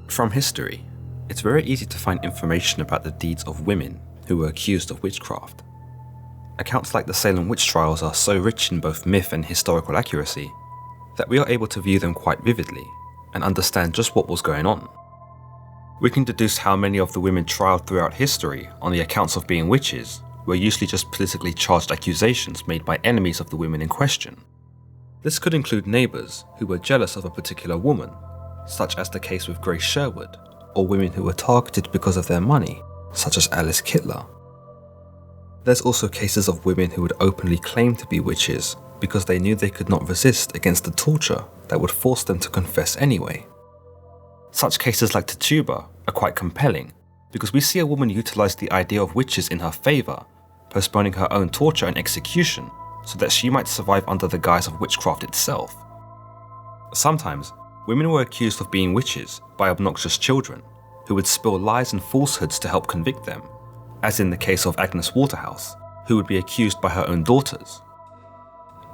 From history, it's very easy to find information about the deeds of women who were accused of witchcraft. Accounts like the Salem witch trials are so rich in both myth and historical accuracy that we are able to view them quite vividly and understand just what was going on. We can deduce how many of the women trialed throughout history on the accounts of being witches were usually just politically charged accusations made by enemies of the women in question. This could include neighbours who were jealous of a particular woman, such as the case with Grace Sherwood, or women who were targeted because of their money, such as Alice Kittler. There's also cases of women who would openly claim to be witches because they knew they could not resist against the torture that would force them to confess anyway. Such cases like Tituba are quite compelling because we see a woman utilise the idea of witches in her favour, postponing her own torture and execution so that she might survive under the guise of witchcraft itself. Sometimes, women were accused of being witches by obnoxious children who would spill lies and falsehoods to help convict them, as in the case of Agnes Waterhouse, who would be accused by her own daughters.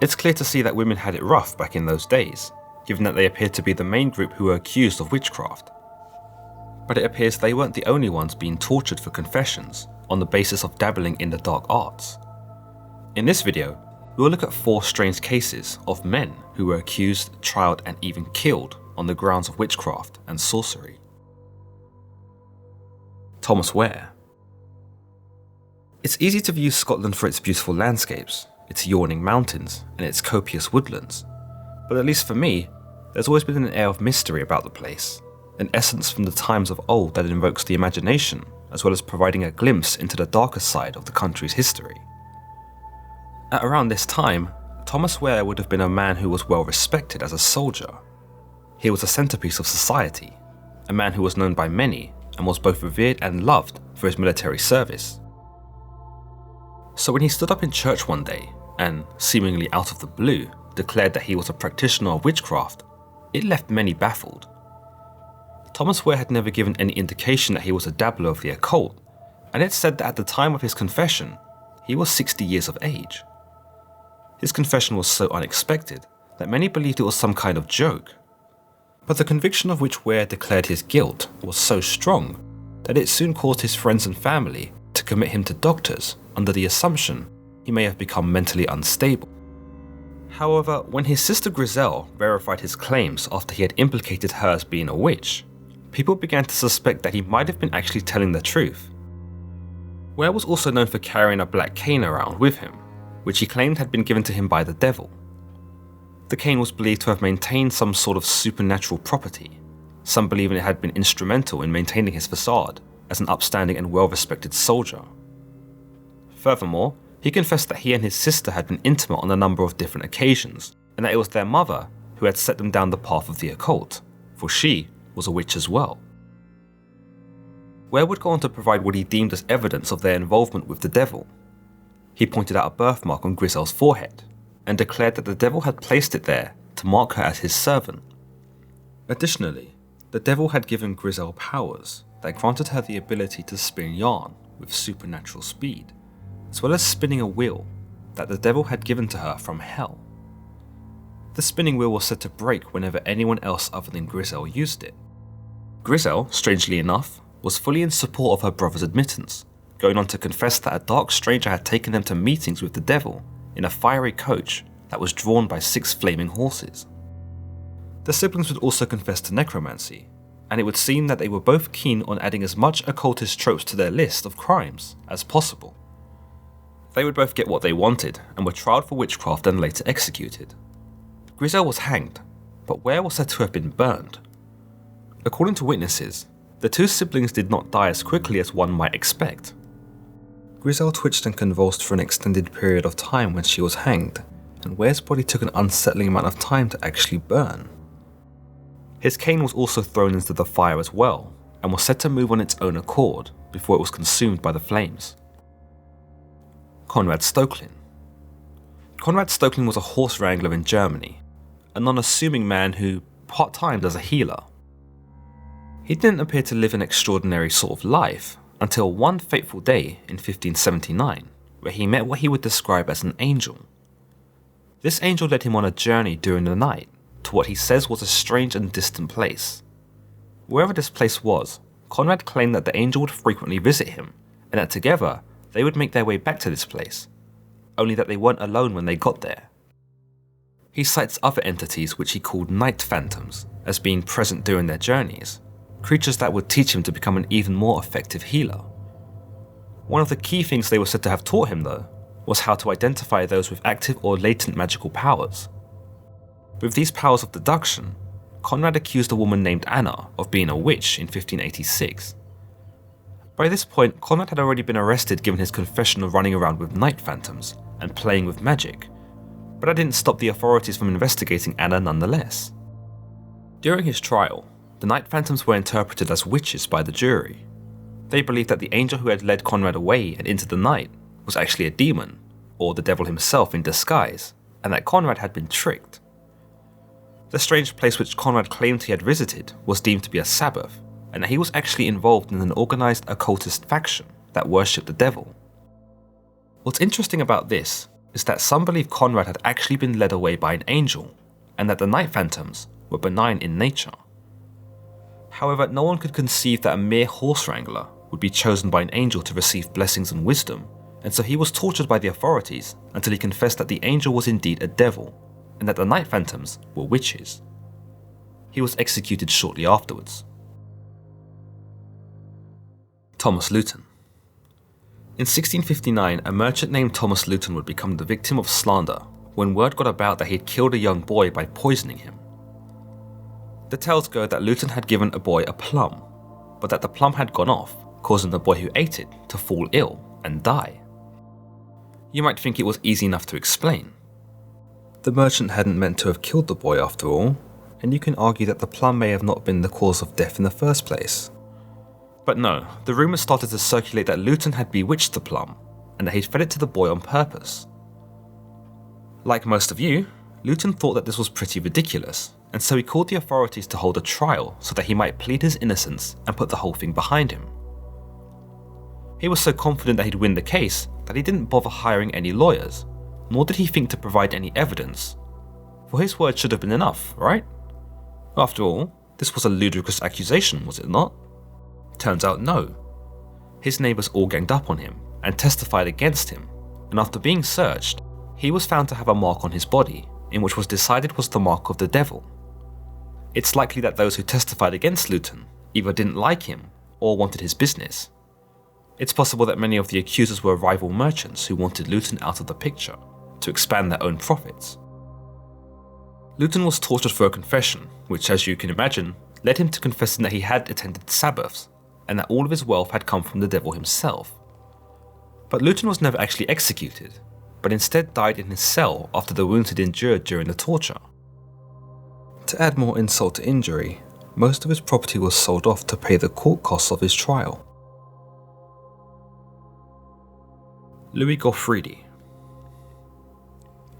It's clear to see that women had it rough back in those days, given that they appeared to be the main group who were accused of witchcraft. But it appears they weren't the only ones being tortured for confessions on the basis of dabbling in the dark arts. In this video, we will look at 4 strange cases of men who were accused, trialed, and even killed on the grounds of witchcraft and sorcery. Thomas Ware. It's easy to view Scotland for its beautiful landscapes, its yawning mountains, and its copious woodlands. But at least for me, there's always been an air of mystery about the place, an essence from the times of old that invokes the imagination, as well as providing a glimpse into the darker side of the country's history. At around this time, Thomas Ware would have been a man who was well respected as a soldier. He was a centerpiece of society, a man who was known by many and was both revered and loved for his military service. So when he stood up in church one day and, seemingly out of the blue, declared that he was a practitioner of witchcraft, it left many baffled. Thomas Ware had never given any indication that he was a dabbler of the occult, and it's said that at the time of his confession, he was 60 years of age. His confession was so unexpected that many believed it was some kind of joke. But the conviction of which Ware declared his guilt was so strong that it soon caused his friends and family to commit him to doctors under the assumption he may have become mentally unstable. However, when his sister Griselle verified his claims after he had implicated her as being a witch, people began to suspect that he might have been actually telling the truth. Ware was also known for carrying a black cane around with him, which he claimed had been given to him by the devil. The cane was believed to have maintained some sort of supernatural property, some believing it had been instrumental in maintaining his facade as an upstanding and well-respected soldier. Furthermore, he confessed that he and his sister had been intimate on a number of different occasions, and that it was their mother who had set them down the path of the occult, for she was a witch as well. Ware would go on to provide what he deemed as evidence of their involvement with the devil. He pointed out a birthmark on Griselle's forehead, and declared that the devil had placed it there to mark her as his servant. Additionally, the devil had given Griselle powers that granted her the ability to spin yarn with supernatural speed, as well as spinning a wheel that the devil had given to her from hell. The spinning wheel was said to break whenever anyone else other than Griselle used it. Griselle, strangely enough, was fully in support of her brother's admittance, going on to confess that a dark stranger had taken them to meetings with the devil in a fiery coach that was drawn by 6 flaming horses. The siblings would also confess to necromancy, and it would seem that they were both keen on adding as much occultist tropes to their list of crimes as possible. They would both get what they wanted and were tried for witchcraft and later executed. Griselle was hanged, but Ware was said to have been burned. According to witnesses, the 2 siblings did not die as quickly as one might expect. Griselle twitched and convulsed for an extended period of time when she was hanged, and Ware's body took an unsettling amount of time to actually burn. His cane was also thrown into the fire as well, and was said to move on its own accord before it was consumed by the flames. Conrad Stokely. Conrad Stokely was a horse wrangler in Germany, a non-assuming man who part-timed as a healer. He didn't appear to live an extraordinary sort of life until one fateful day in 1579, where he met what he would describe as an angel. This angel led him on a journey during the night to what he says was a strange and distant place. Wherever this place was, Conrad claimed that the angel would frequently visit him, and that together they would make their way back to this place, only that they weren't alone when they got there. He cites other entities which he called night phantoms as being present during their journeys, creatures that would teach him to become an even more effective healer. One of the key things they were said to have taught him, though, was how to identify those with active or latent magical powers. With these powers of deduction, Conrad accused a woman named Anna of being a witch in 1586. By this point, Conrad had already been arrested given his confession of running around with night phantoms and playing with magic, but that didn't stop the authorities from investigating Anna nonetheless. During his trial, the night phantoms were interpreted as witches by the jury. They believed that the angel who had led Conrad away and into the night was actually a demon, or the devil himself in disguise, and that Conrad had been tricked. The strange place which Conrad claimed he had visited was deemed to be a Sabbath, and that he was actually involved in an organised occultist faction that worshipped the devil. What's interesting about this is that some believe Conrad had actually been led away by an angel, and that the night phantoms were benign in nature. However, no one could conceive that a mere horse wrangler would be chosen by an angel to receive blessings and wisdom, and so he was tortured by the authorities until he confessed that the angel was indeed a devil, and that the night phantoms were witches. He was executed shortly afterwards. Thomas Lewton. In 1659, a merchant named Thomas Lewton would become the victim of slander when word got about that he had killed a young boy by poisoning him. The tales go that Lewton had given a boy a plum, but that the plum had gone off, causing the boy who ate it to fall ill and die. You might think it was easy enough to explain. The merchant hadn't meant to have killed the boy after all, and you can argue that the plum may have not been the cause of death in the first place. But no, the rumours started to circulate that Lewton had bewitched the plum, and that he'd fed it to the boy on purpose. Like most of you, Lewton thought that this was pretty ridiculous, and so he called the authorities to hold a trial so that he might plead his innocence and put the whole thing behind him. He was so confident that he'd win the case that he didn't bother hiring any lawyers, nor did he think to provide any evidence, for his word should have been enough, right? After all, this was a ludicrous accusation, was it not? Turns out no. His neighbours all ganged up on him and testified against him, and after being searched, he was found to have a mark on his body, in which was decided was the mark of the devil. It's likely that those who testified against Lewton either didn't like him or wanted his business. It's possible that many of the accusers were rival merchants who wanted Lewton out of the picture to expand their own profits. Lewton was tortured for a confession, which, as you can imagine, led him to confessing that he had attended Sabbaths and that all of his wealth had come from the devil himself. But Lewton was never actually executed, but instead died in his cell after the wounds he'd endured during the torture. To add more insult to injury, most of his property was sold off to pay the court costs of his trial. Louie Gaufridi.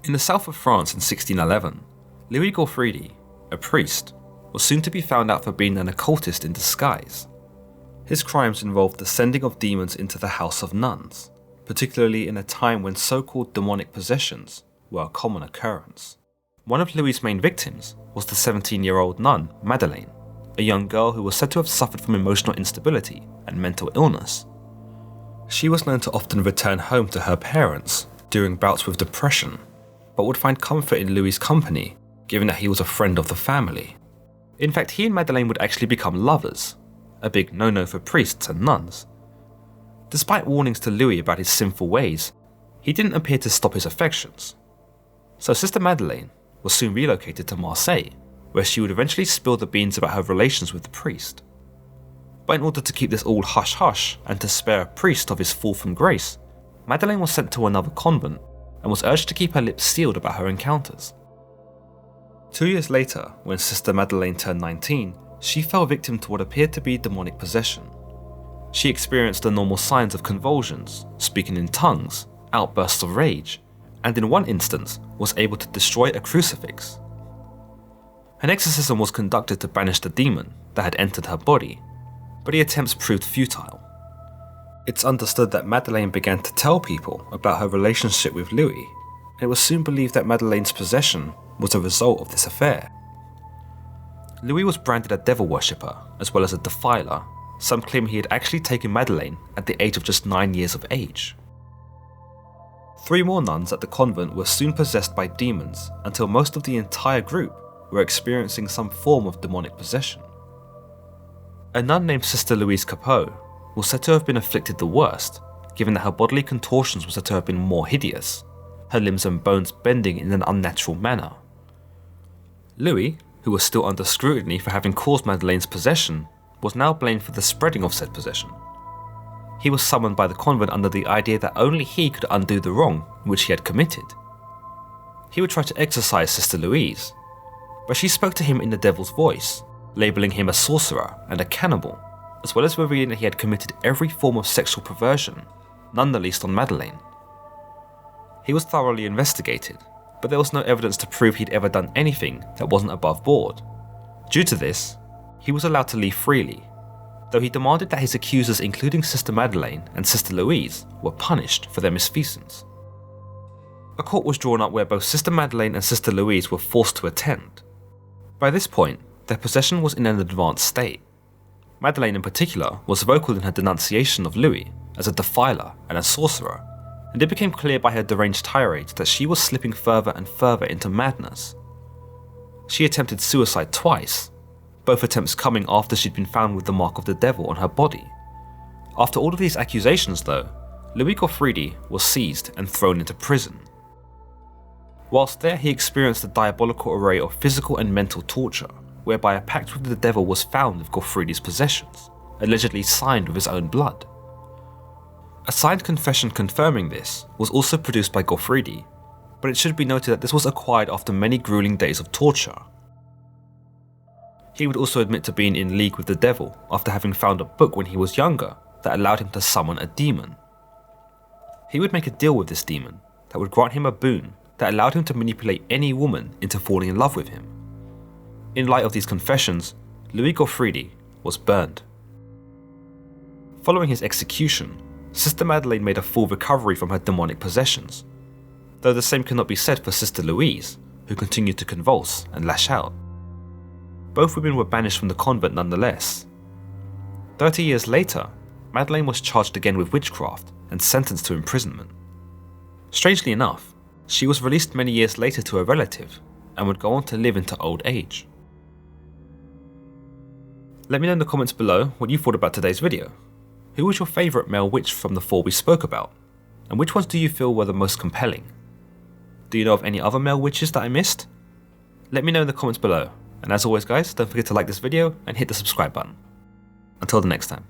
In the south of France in 1611, Louie Gaufridi, a priest, was soon to be found out for being an occultist in disguise. His crimes involved the sending of demons into the house of nuns, particularly in a time when so-called demonic possessions were a common occurrence. One of Louis's main victims was the 17-year-old nun, Madeleine, a young girl who was said to have suffered from emotional instability and mental illness. She was known to often return home to her parents during bouts with depression, but would find comfort in Louis's company, given that he was a friend of the family. In fact, he and Madeleine would actually become lovers, a big no-no for priests and nuns. Despite warnings to Louis about his sinful ways, he didn't appear to stop his affections. So Sister Madeleine was soon relocated to Marseille, where she would eventually spill the beans about her relations with the priest. But in order to keep this all hush-hush and to spare a priest of his fall from grace, Madeleine was sent to another convent and was urged to keep her lips sealed about her encounters. 2 years later, when Sister Madeleine turned 19, she fell victim to what appeared to be demonic possession. She experienced the normal signs of convulsions, speaking in tongues, outbursts of rage, and in one instance was able to destroy a crucifix. An exorcism was conducted to banish the demon that had entered her body, but the attempts proved futile. It's understood that Madeleine began to tell people about her relationship with Louis, and it was soon believed that Madeleine's possession was a result of this affair. Louis was branded a devil worshipper as well as a defiler, some claim he had actually taken Madeleine at the age of just 9 years of age. 3 more nuns at the convent were soon possessed by demons until most of the entire group were experiencing some form of demonic possession. A nun named Sister Louise Capot was said to have been afflicted the worst, given that her bodily contortions were said to have been more hideous, her limbs and bones bending in an unnatural manner. Louis, who was still under scrutiny for having caused Madeleine's possession, was now blamed for the spreading of said possession. He was summoned by the convent under the idea that only he could undo the wrong which he had committed. He would try to exorcise Sister Louise, but she spoke to him in the devil's voice, labelling him a sorcerer and a cannibal, as well as revealing that he had committed every form of sexual perversion, none the least on Madeleine. He was thoroughly investigated, but there was no evidence to prove he'd ever done anything that wasn't above board. Due to this, he was allowed to leave freely, though he demanded that his accusers, including Sister Madeleine and Sister Louise, were punished for their misfeasance. A court was drawn up where both Sister Madeleine and Sister Louise were forced to attend. By this point, their possession was in an advanced state. Madeleine in particular was vocal in her denunciation of Louis as a defiler and a sorcerer, and it became clear by her deranged tirades that she was slipping further and further into madness. She attempted suicide twice, both attempts coming after she'd been found with the mark of the devil on her body. After all of these accusations though, Louie Gaufridi was seized and thrown into prison. Whilst there, he experienced a diabolical array of physical and mental torture, whereby a pact with the devil was found with Gaufridi's possessions, allegedly signed with his own blood. A signed confession confirming this was also produced by Gaufridi, but it should be noted that this was acquired after many grueling days of torture. He would also admit to being in league with the devil after having found a book when he was younger that allowed him to summon a demon. He would make a deal with this demon that would grant him a boon that allowed him to manipulate any woman into falling in love with him. In light of these confessions, Louie Gaufridi was burned. Following his execution, Sister Madeleine made a full recovery from her demonic possessions, though the same cannot be said for Sister Louise, who continued to convulse and lash out. Both women were banished from the convent nonetheless. 30 years later, Madeleine was charged again with witchcraft and sentenced to imprisonment. Strangely enough, she was released many years later to a relative and would go on to live into old age. Let me know in the comments below what you thought about today's video. Who was your favourite male witch from the 4 we spoke about? And which ones do you feel were the most compelling? Do you know of any other male witches that I missed? Let me know in the comments below, and as always guys, don't forget to like this video and hit the subscribe button. Until the next time.